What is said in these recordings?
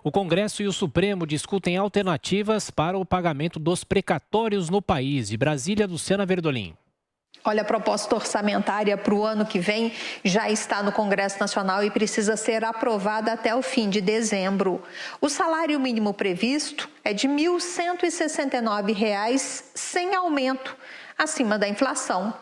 O Congresso e o Supremo discutem alternativas para o pagamento dos precatórios no país. De Brasília, Luciana Verdolim. Olha, a proposta orçamentária para o ano que vem já está no Congresso Nacional e precisa ser aprovada até o fim de dezembro. O salário mínimo previsto é de R$ 1.169, sem aumento, acima da inflação.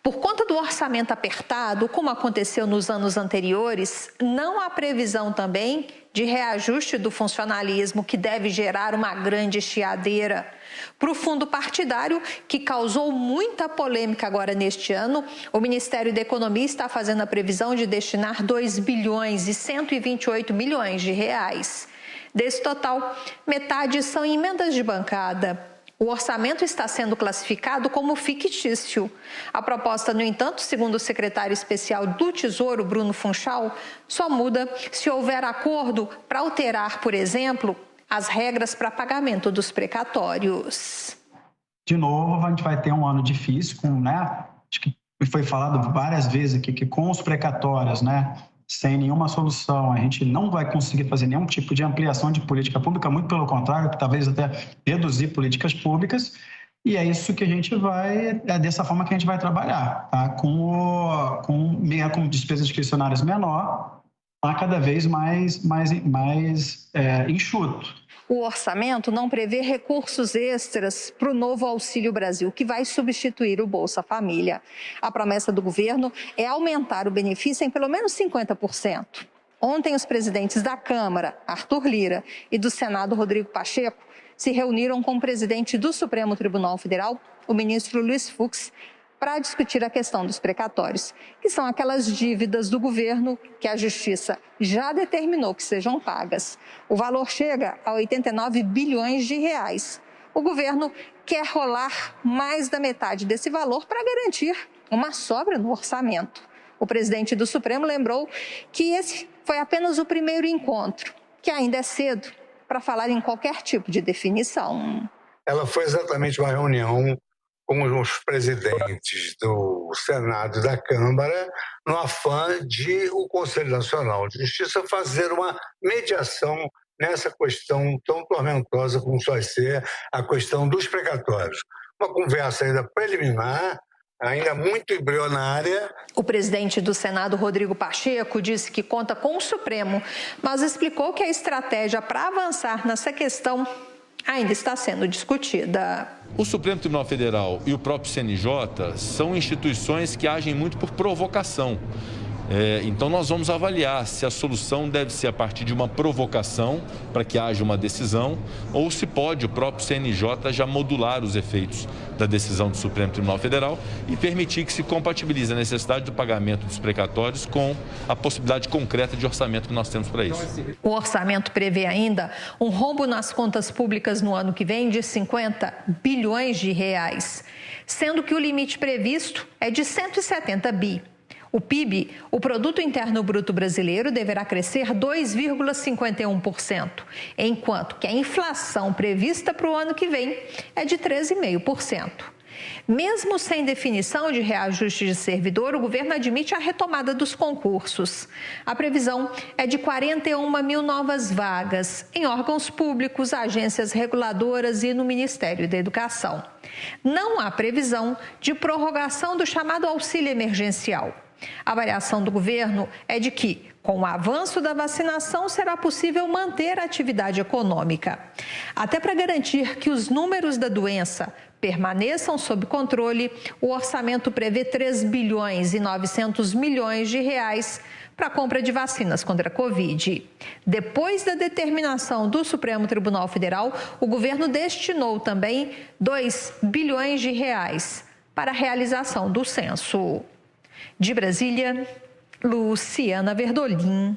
Por conta do orçamento apertado, como aconteceu nos anos anteriores, não há previsão também de reajuste do funcionalismo, que deve gerar uma grande chiadeira. Para o fundo partidário, que causou muita polêmica agora neste ano, o Ministério da Economia está fazendo a previsão de destinar 2 bilhões e 128 milhões de reais. Desse total, metade são emendas de bancada. O orçamento está sendo classificado como fictício. A proposta, no entanto, segundo o secretário especial do Tesouro, Bruno Funchal, só muda se houver acordo para alterar, por exemplo, as regras para pagamento dos precatórios. De novo, a gente vai ter um ano difícil, acho que foi falado várias vezes aqui que com os precatórios, sem nenhuma solução, a gente não vai conseguir fazer nenhum tipo de ampliação de política pública, muito pelo contrário, talvez até reduzir políticas públicas, e é isso que a gente é dessa forma que a gente vai trabalhar, tá? Com despesas discricionárias menor, a cada vez mais enxuto. O orçamento não prevê recursos extras para o novo Auxílio Brasil, que vai substituir o Bolsa Família. A promessa do governo é aumentar o benefício em pelo menos 50%. Ontem, os presidentes da Câmara, Arthur Lira, e do Senado, Rodrigo Pacheco, se reuniram com o presidente do Supremo Tribunal Federal, o ministro Luiz Fux, para discutir a questão dos precatórios, que são aquelas dívidas do governo que a Justiça já determinou que sejam pagas. O valor chega a 89 bilhões de reais. O governo quer rolar mais da metade desse valor para garantir uma sobra no orçamento. O presidente do Supremo lembrou que esse foi apenas o primeiro encontro, que ainda é cedo para falar em qualquer tipo de definição. Ela foi exatamente uma reunião com os presidentes do Senado e da Câmara, no afã de o Conselho Nacional de Justiça fazer uma mediação nessa questão tão tormentosa como vai ser a questão dos precatórios. Uma conversa ainda preliminar, ainda muito embrionária. O presidente do Senado, Rodrigo Pacheco, disse que conta com o Supremo, mas explicou que a estratégia para avançar nessa questão ainda está sendo discutida. O Supremo Tribunal Federal e o próprio CNJ são instituições que agem muito por provocação. Então, nós vamos avaliar se a solução deve ser a partir de uma provocação para que haja uma decisão ou se pode o próprio CNJ já modular os efeitos da decisão do Supremo Tribunal Federal e permitir que se compatibilize a necessidade do pagamento dos precatórios com a possibilidade concreta de orçamento que nós temos para isso. O orçamento prevê ainda um rombo nas contas públicas no ano que vem de 50 bilhões de reais, sendo que o limite previsto é de 170 bi. O PIB, o Produto Interno Bruto Brasileiro, deverá crescer 2,51%, enquanto que a inflação prevista para o ano que vem é de 13,5%. Mesmo sem definição de reajuste de servidor, o governo admite a retomada dos concursos. A previsão é de 41 mil novas vagas em órgãos públicos, agências reguladoras e no Ministério da Educação. Não há previsão de prorrogação do chamado auxílio emergencial. A avaliação do governo é de que, com o avanço da vacinação, será possível manter a atividade econômica. Até para garantir que os números da doença permaneçam sob controle, o orçamento prevê 3 bilhões e 900 milhões de reais para a compra de vacinas contra a Covid. Depois da determinação do Supremo Tribunal Federal, o governo destinou também 2 bilhões de reais para a realização do censo. De Brasília, Luciana Verdolim.